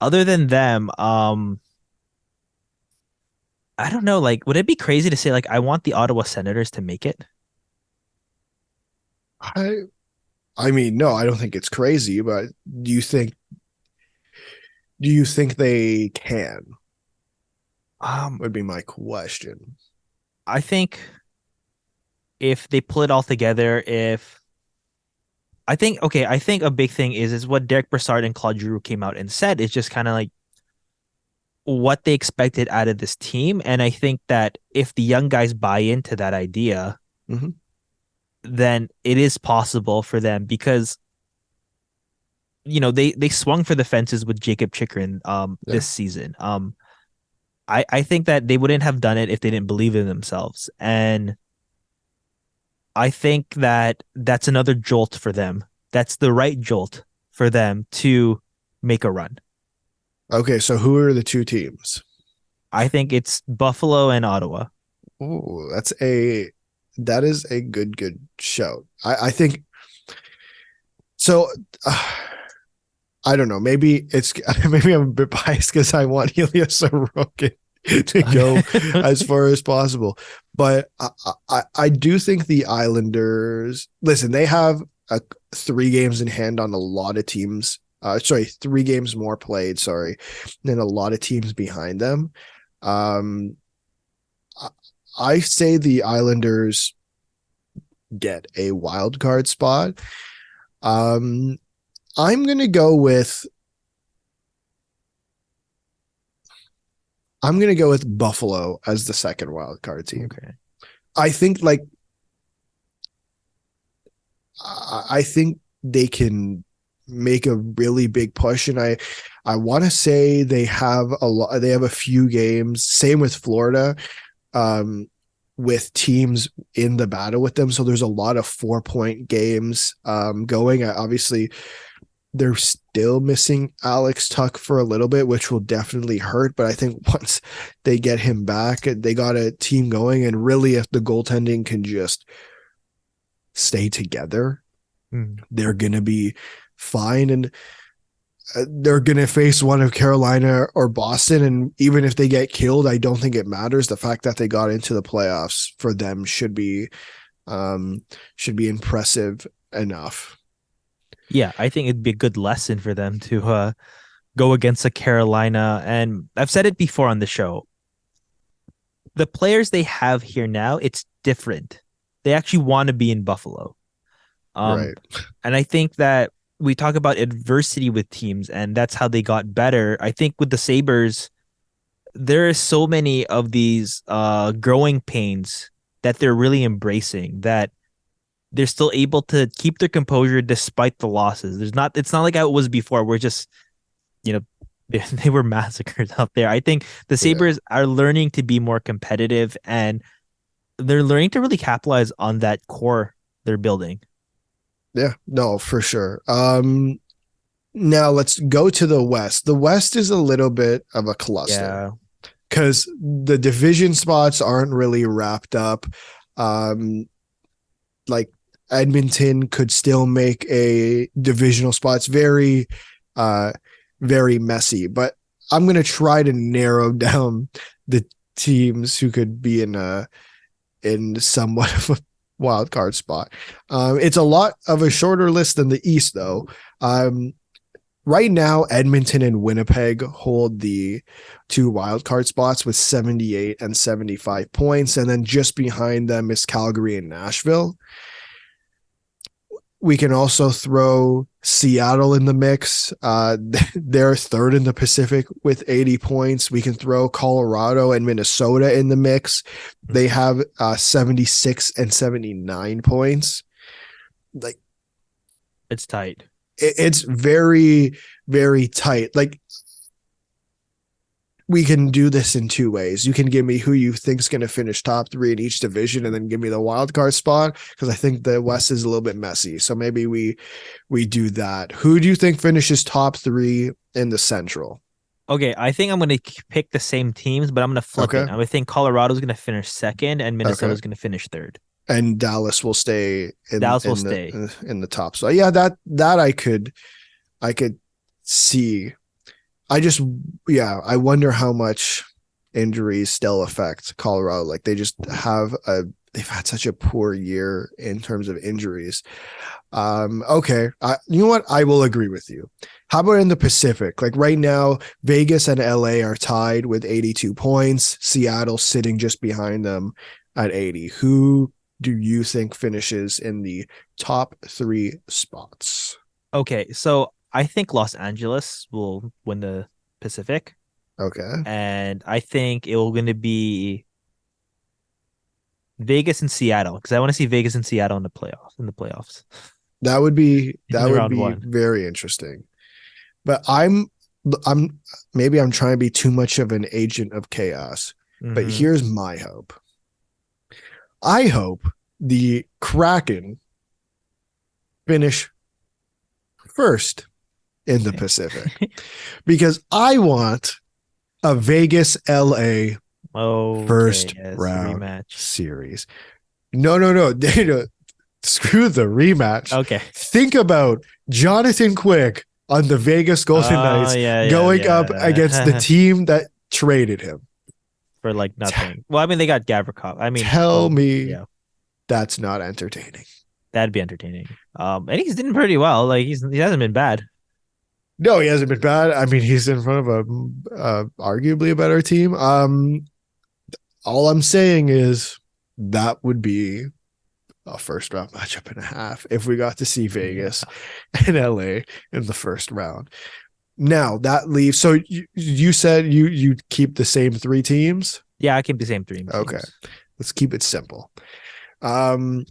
other than them, I don't know, like, would it be crazy to say like I want the Ottawa Senators to make it? I I mean, no, I don't think it's crazy, but do you think they can? Um, Would be my question. I think if they pull it all together, if I think okay, I think a big thing is what Derek Brassard and Claude Giroux came out and said is just kind of like what they expected out of this team. And I think that if the young guys buy into that idea, Mhm. then it is possible for them because they swung for the fences with Jacob Chikrin Yeah. this season. I think that they wouldn't have done it if they didn't believe in themselves. And I think that that's another jolt for them. That's the right jolt for them to make a run. Okay, so who are the two teams? I think it's Buffalo and Ottawa. Oh, that is a good shout. I think so. I don't know. Maybe it's maybe I'm a bit biased because I want Helios Sorokin to go as far as possible. But I do think the Islanders. Listen, they have 3 games in hand on a lot of teams. Sorry, 3 games more played. Sorry, than a lot of teams behind them. Um, I say the Islanders get a wild card spot. Um, I'm gonna go with Buffalo as the second wild card team. Okay. I think I think they can make a really big push, and I want to say they have a lot. They have a few games. Same with Florida, with teams in the battle with them. So there's a lot of 4-point games going. Obviously, they're still missing Alex Tuck for a little bit, which will definitely hurt. But I think once they get him back, they got a team going. And really, if the goaltending can just stay together, they're going to be fine. And they're going to face one of Carolina or Boston. And even if they get killed, I don't think it matters. The fact that they got into the playoffs for them should be impressive enough. Yeah, I think it'd be a good lesson for them to go against a Carolina. And I've said it before on the show. The players they have here now, it's different. They actually want to be in Buffalo. Right. And I think that we talk about adversity with teams, and that's how they got better. I think with the Sabres, there are so many of these growing pains that they're really embracing, that they're still able to keep their composure despite the losses. It's not like how it was before, where just, they were massacred out there. I think the Sabres are learning to be more competitive, and they're learning to really capitalize on that core they're building. Yeah, no, for sure. Now let's go to the West. The West is a little bit of a cluster Yeah. because the division spots aren't really wrapped up. Like Edmonton could still make a divisional spot. It's very, very messy. But I'm gonna try to narrow down the teams who could be in somewhat of a wild card spot. It's a lot of a shorter list than the East, though. Right now, Edmonton and Winnipeg hold the two wildcard spots with 78 and 75 points. And then just behind them is Calgary and Nashville. We can also throw Seattle in the mix. They're third in the Pacific with 80 points. We can throw Colorado and Minnesota in the mix. They have 76 and 79 points. Like, it's tight. It's very, very tight. Like, we can do this in two ways. You can give me who you think is going to finish top three in each division, and then give me the wild card spot, because I think the West is a little bit messy. So maybe we do that. Who do you think finishes top three in the Central? Okay, I think I'm going to pick the same teams, but I'm going to flip it. I think Colorado's going to finish second, and Minnesota's going to finish third. And Dallas will stay in the top. So yeah, that I could see. I wonder how much injuries still affect Colorado. Like, they've had such a poor year in terms of injuries. Okay. You know what? I will agree with you. How about in the Pacific? Like, right now, Vegas and LA are tied with 82 points. Seattle sitting just behind them at 80. Who do you think finishes in the top three spots? Okay. So I think Los Angeles will win the Pacific. Okay. And I think it will going to be Vegas and Seattle, because I want to see Vegas and Seattle in the playoffs. That would be very interesting. But I'm maybe I'm trying to be too much of an agent of chaos. Mm-hmm. But here's my hope. I hope the Kraken finish first in the Pacific, because I want a Vegas LA first round rematch series. No. Screw the rematch. Okay. Think about Jonathan Quick on the Vegas Golden Knights going up against the team that traded him for like nothing. Well, I mean, they got Gavrikov. I mean, tell me that's not entertaining. That'd be entertaining. And he's doing pretty well. Like, he hasn't been bad. No, he hasn't been bad. I mean, he's in front of a arguably a better team. All I'm saying is that would be a first round matchup and a half if we got to see Vegas and LA in the first round. Now that leaves. So you said you keep the same three teams? Yeah, I keep the same three teams. Okay, let's keep it simple. Now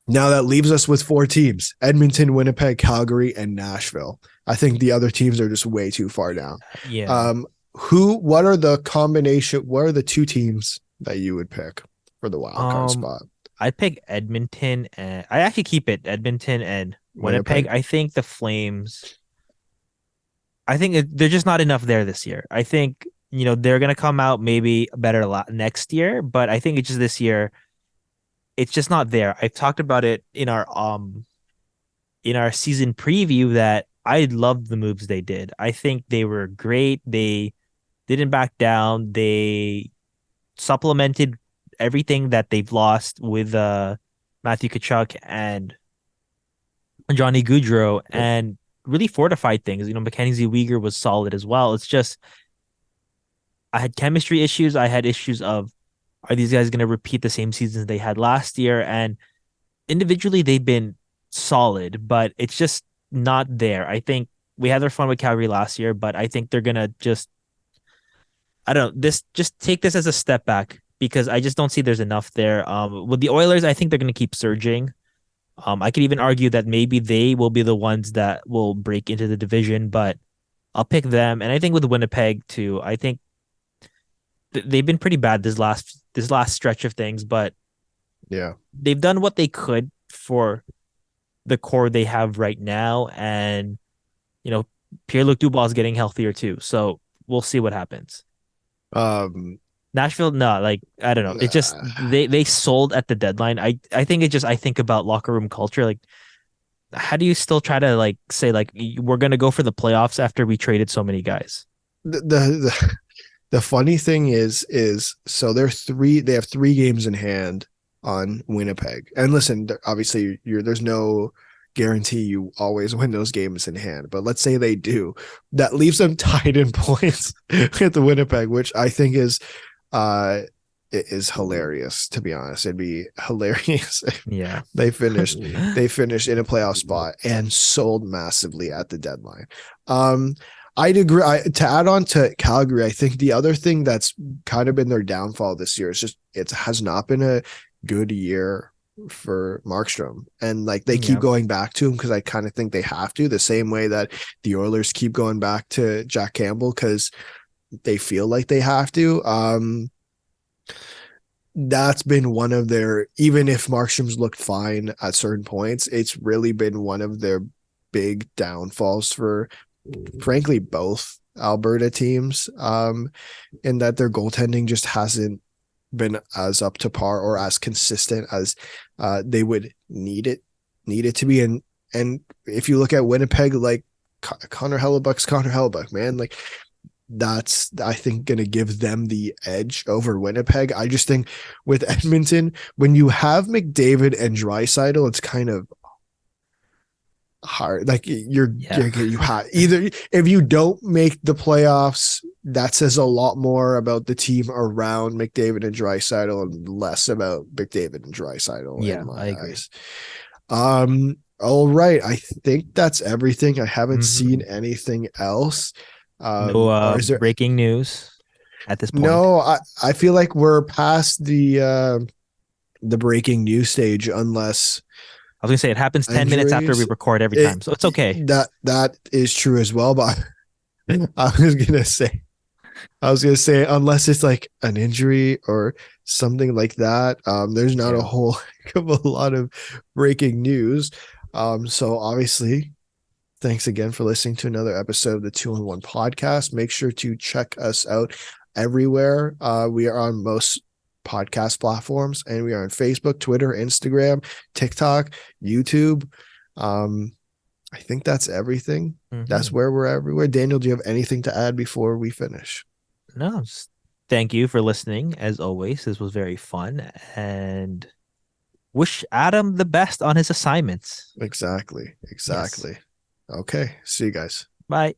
that leaves us with four teams: Edmonton, Winnipeg, Calgary, and Nashville. I think the other teams are just way too far down. Yeah. What are the two teams that you would pick for the wild card spot? I'd pick Edmonton, and I actually keep it Edmonton and Winnipeg. I think the Flames, they're just not enough there this year. I think, they're going to come out maybe better next year, but I think it's just this year, it's just not there. I've talked about it in our season preview that I loved the moves they did. I think they were great. They didn't back down. They supplemented everything that they've lost with Matthew Tkachuk and Johnny Gaudreau, and really fortified things. Mackenzie Weegar was solid as well. It's just, I had chemistry issues. I had issues of, are these guys going to repeat the same seasons they had last year? And individually, they've been solid, but it's just not there. I think we had their fun with Calgary last year, but I think they're going to just take this as a step back, because I just don't see there's enough there. With the Oilers, I think they're going to keep surging. I could even argue that maybe they will be the ones that will break into the division, but I'll pick them. And I think with Winnipeg too, I think they've been pretty bad this last stretch of things, but yeah, they've done what they could for the core they have right now. And, Pierre-Luc Dubois is getting healthier too. So we'll see what happens. Nashville, no, I don't know. It just, they sold at the deadline. I think I think about locker room culture. Like, how do you still try to say we're going to go for the playoffs after we traded so many guys? the funny thing is so they have 3 games in hand on Winnipeg. And listen, obviously there's no guarantee you always win those games in hand, but let's say they do. That leaves them tied in points with the Winnipeg, which I think uh is hilarious, to be honest. It'd be hilarious if Yeah. they finished in a playoff spot and sold massively at the deadline. I'd agree. To add on to Calgary, I think the other thing that's kind of been their downfall this year is just it has not been a good year for Markstrom. And like they keep Yeah. going back to him because I kind of think they have to, the same way that the Oilers keep going back to Jack Campbell because they feel like they have to. That's been one of their, even if Markstrom's looked fine at certain points, it's really been one of their big downfalls for, frankly, both Alberta teams, in that their goaltending just hasn't been as up to par or as consistent as they would need it to be. And if you look at Winnipeg, like Connor Hellebuck, man, like that's, I think, going to give them the edge over Winnipeg. I just think with Edmonton, when you have McDavid and Draisaitl, it's kind of hard. Like you have either, if you don't make the playoffs, that says a lot more about the team around McDavid and Draisaitl and less about McDavid and Draisaitl Yeah, in my I agree. eyes. All right. I think that's everything. I haven't Mhm. seen anything else. No Or is there? breaking news at this point. No, I feel like we're past the breaking news stage, unless I was gonna say it happens 10 minutes after we injuries. record every time, so it's okay. That is true as well, but I was gonna say unless it's like an injury or something like that, there's not a Yeah. whole heck of a lot of breaking news. So obviously, thanks again for listening to another episode of the 2-on-1 podcast. Make sure to check us out everywhere. We are on most podcast platforms, and we are on Facebook, Twitter, Instagram, TikTok, YouTube. I think that's everything. That's Mhm. where we're everywhere. Daniel, do you have anything to add before we finish? No, thank you for listening. As always, this was very fun, and wish Adam the best on his assignments. Exactly. Yes. Okay. See you guys. Bye.